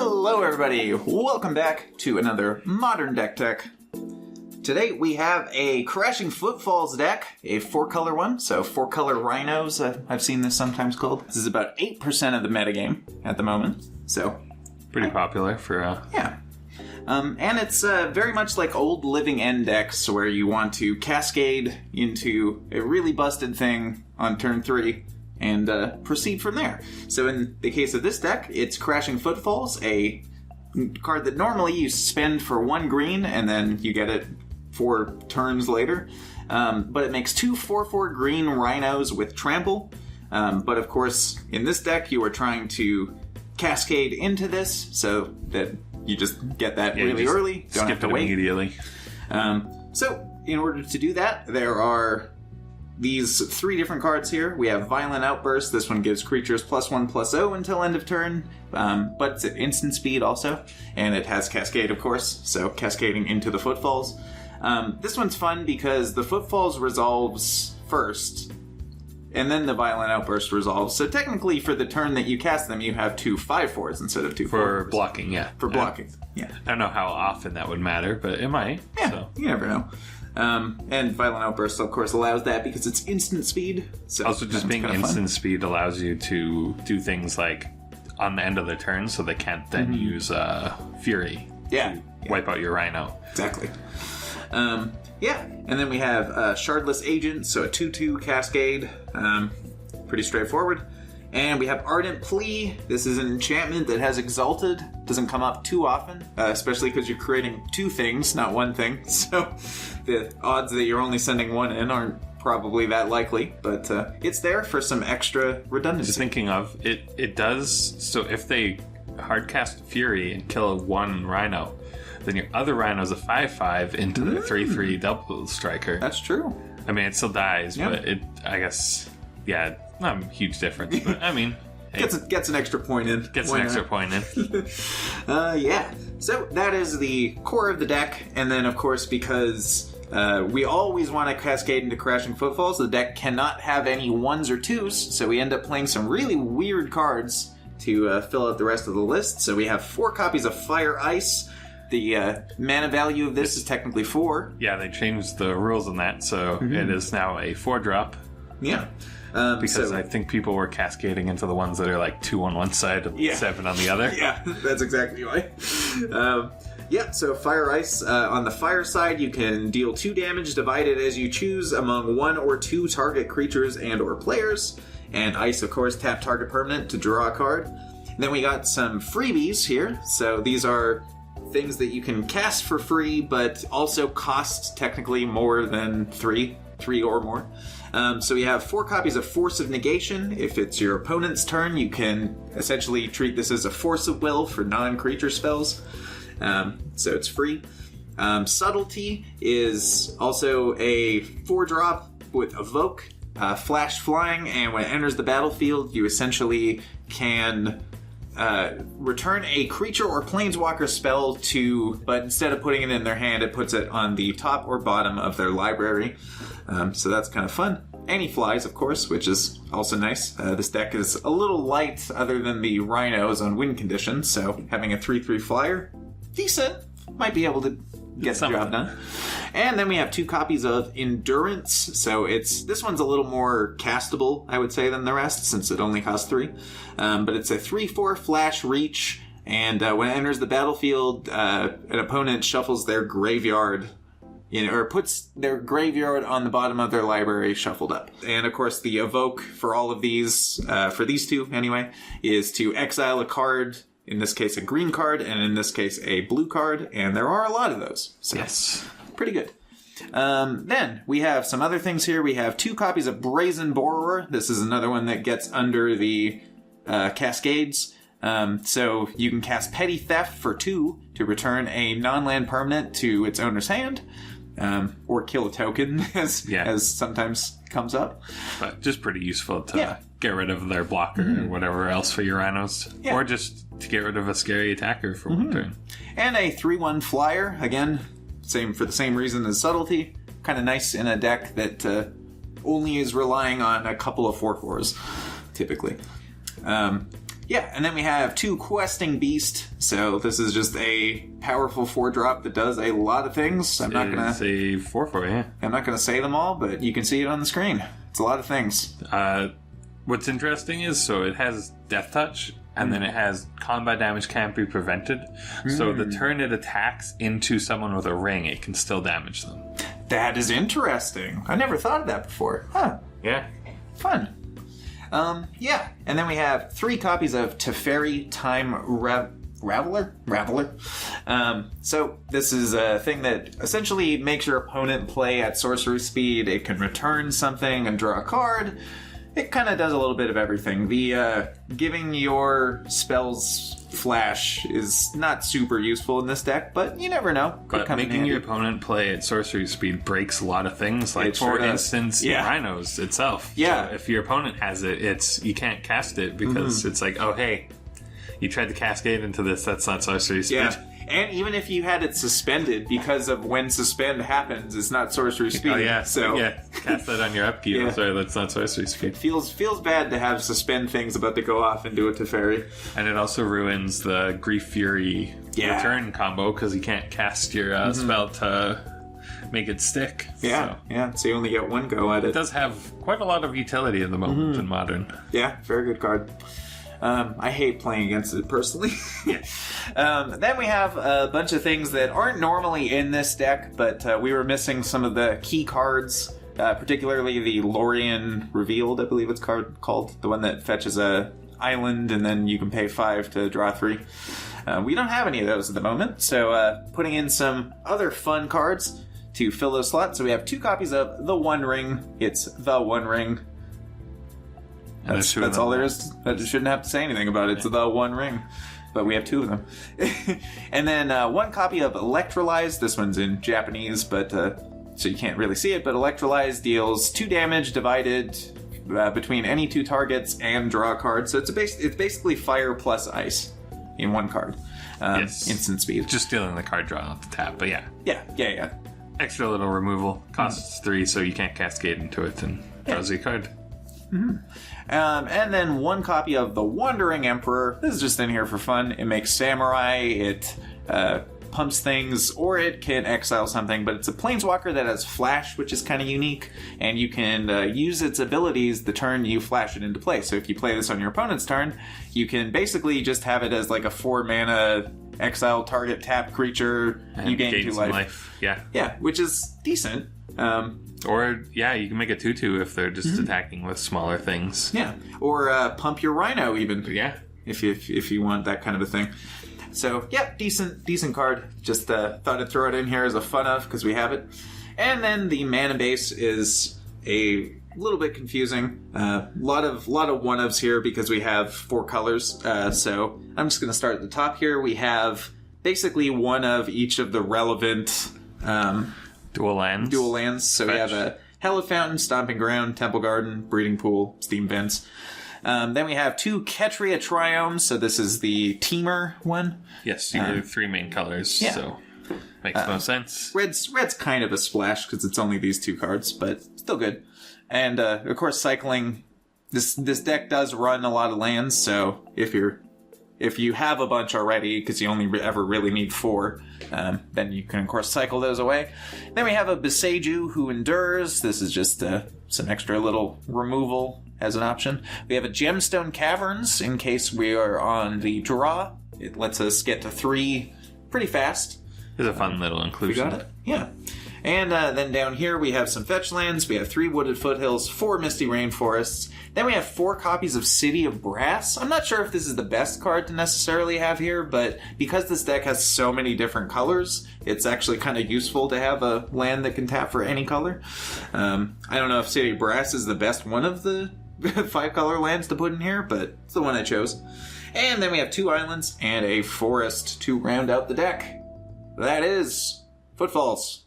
Hello everybody, welcome back to another Modern Deck Tech. Today we have a Crashing Footfalls deck, a 4-color one, so 4-color Rhinos, I've seen this sometimes called. This is about 8% of the metagame at the moment, so... Pretty popular for... Yeah. And it's very much like old Living End decks where you want to cascade into a really busted thing on turn 3 and proceed from there. So in the case of this deck, it's Crashing Footfalls, a card that normally you spend for 1 green and then you get it 4 turns later. But it makes 2 4/4 green Rhinos with Trample. But of course, in this deck, you are trying to cascade into this so that you just get that really early. Don't have to wait immediately. So in order to do that, there are these 3 different cards here. We have Violent Outburst. This one gives creatures +1/+0 until end of turn, but it's at instant speed also, and it has Cascade, of course, so cascading into the Footfalls. This one's fun because the Footfalls resolves first, and then the Violent Outburst resolves. So technically, for the turn that you cast them, you have 2 5/4s instead of 2 4/4s. For blocking, yeah. For blocking, yeah. I don't know how often that would matter, but it might. Yeah, so. You never know. And Violent Outburst, of course, allows that because it's instant speed. So also, just being instant speed allows you to do things like on the end of the turn, so they can't then use Fury to wipe out your Rhino. Exactly. Yeah, and then we have Shardless Agent, so a 2/2 Cascade. Pretty straightforward. And we have Ardent Plea. This is an enchantment that has Exalted. Doesn't come up too often, especially because you're creating 2 things, not 1 thing. So the odds that you're only sending 1 in aren't probably that likely. But it's there for some extra redundancy. Just thinking of, it does, so if they hardcast Fury and kill 1 Rhino, then your other Rhino's a 5/5 into the 3/3 double striker. That's true. I mean, it still dies, but it, I guess, yeah, not a huge difference. But I mean, hey, gets an extra point in. Gets an extra point in. Yeah. So that is the core of the deck, and then of course because we always want to cascade into Crashing Footfalls, the deck cannot have any 1s or 2s, so we end up playing some really weird cards to fill out the rest of the list. So we have 4 copies of Fire Ice. The mana value of this is technically 4. Yeah, they changed the rules on that, so it is now a 4-drop. Yeah. Because I think people were cascading into the ones that are like 2 on one side and 7 on the other. Yeah, that's exactly why. So Fire Ice, on the fire side, you can deal 2 damage divided as you choose among 1 or 2 target creatures and or players. And Ice, of course, tap target permanent to draw a card. And then we got some freebies here. So these are things that you can cast for free, but also cost technically more than 3 or more. So we have 4 copies of Force of Negation. If it's your opponent's turn, you can essentially treat this as a Force of Will for non-creature spells. So it's free. Subtlety is also a 4-drop with Evoke, Flash Flying, and when it enters the battlefield, you essentially can return a creature or planeswalker spell but instead of putting it in their hand, it puts it on the top or bottom of their library. So that's kind of fun. And he flies, of course, which is also nice. This deck is a little light other than the Rhinos on win conditions, so having a 3/3 flyer, decent. Might be able to get the job done. And then we have 2 copies of Endurance. So this one's a little more castable, I would say, than the rest, since it only costs 3. But it's a 3/4 flash reach, and when it enters the battlefield, an opponent shuffles their graveyard, or puts their graveyard on the bottom of their library shuffled up. And of course, the Evoke for all of these, for these 2 anyway, is to exile a card. In this case, a green card, and in this case, a blue card, and there are a lot of those. So yes. Pretty good. Then we have some other things here. We have 2 copies of Brazen Borrower. This is another one that gets under the Cascades. So you can cast Petty Theft for 2 to return a non-land permanent to its owner's hand, or kill a token, as sometimes comes up. But just pretty useful to get rid of their blocker or whatever else for your Rhinos. Yeah. Or just to get rid of a scary attacker for 1 turn. And a 3/1 flyer, again, for the same reason as Subtlety. Kind of nice in a deck that only is relying on a couple of 4/4s, typically. Yeah, and then we have 2 Questing Beast. So this is just a powerful 4-drop that does a lot of things. I'm not gonna say 4/4, yeah. I'm not gonna say them all, but you can see it on the screen. It's a lot of things. What's interesting is, so it has Death Touch, and then it has combat damage can't be prevented. So the turn it attacks into someone with a ring, it can still damage them. That is interesting. I never thought of that before. Huh. Yeah. Fun. Yeah. And then we have 3 copies of Teferi Time Raveler? So this is a thing that essentially makes your opponent play at sorcery speed. It can return something and draw a card. It kind of does a little bit of everything. The giving your spells flash is not super useful in this deck, but you never know. But making your opponent play at sorcery speed breaks a lot of things. Like, for instance, Rhinos itself. Yeah. So if your opponent has it, you can't cast it because it's like, oh, hey, you tried to Cascade into this, that's not sorcery speed. Yeah. And even if you had it suspended, because of when suspend happens, it's not sorcery speed. Oh, yeah. So cast that on your upkeep. Yeah. Sorry, that's not sorcery speed. It feels bad to have suspend things about to go off and do a Teferi. And it also ruins the Grief Fury return combo, because you can't cast your spell to make it stick. Yeah, so you only get one go at it. It does have quite a lot of utility in the moment in Modern. Yeah, very good card. I hate playing against it personally. Then we have a bunch of things that aren't normally in this deck, but we were missing some of the key cards, particularly the Lorien Revealed, I believe it's called, the one that fetches a island and then you can pay 5 to draw 3. We don't have any of those at the moment, so putting in some other fun cards to fill those slots. So we have 2 copies of the One Ring. It's the One Ring. That's all there is. I shouldn't have to say anything about it. It's the One Ring. But we have 2 of them. And then 1 copy of Electrolyze. This one's in Japanese, but so you can't really see it. But Electrolyze deals 2 damage divided between any 2 targets and draw a card. So it's basically fire plus ice in 1 card. Instant speed. Just stealing the card draw off the tap, but yeah. Yeah. Extra little removal. Costs 3, so you can't Cascade into it and draws you a card. And then 1 copy of the Wandering Emperor. This is just in here for fun. It makes Samurai, it pumps things, or it can exile something, but it's a Planeswalker that has Flash, which is kind of unique, and you can use its abilities the turn you flash it into play. So if you play this on your opponent's turn, you can basically just have it as like a 4-mana exile target tap creature, and you gain 2 life. Yeah, which is decent. Or, you can make a 2/2 if they're just attacking with smaller things. Yeah, or pump your Rhino even. Yeah. If you want that kind of a thing. So, decent card. Just thought I'd throw it in here as a fun of, because we have it. And then the mana base is a little bit confusing. Lot of one-ofs here because we have 4 colors. So I'm just going to start at the top here. We have basically one of each of the relevant... Dual lands. So we have a Hallowed Fountain, Stomping Ground, Temple Garden, Breeding Pool, Steam Vents. Then we have 2 Ketria Triomes. So this is the Teamer one. Yes, you have 3 main colors. So makes no sense. Red's kind of a splash because it's only these 2 cards, but still good. And of course, cycling. This deck does run a lot of lands. So if you have a bunch already, because you only ever really need 4, then you can, of course, cycle those away. Then we have a Boseiju who endures. This is just some extra little removal as an option. We have a Gemstone Caverns in case we are on the draw. It lets us get to 3 pretty fast. It's a fun little inclusion. We got it. Yeah. And then down here we have some fetch lands. We have 3 Wooded Foothills, 4 Misty Rainforests. Then we have 4 copies of City of Brass. I'm not sure if this is the best card to necessarily have here, but because this deck has so many different colors, it's actually kind of useful to have a land that can tap for any color. I don't know if City of Brass is the best one of the 5 color lands to put in here, but it's the one I chose. And then we have 2 islands and a forest to round out the deck. That is Footfalls.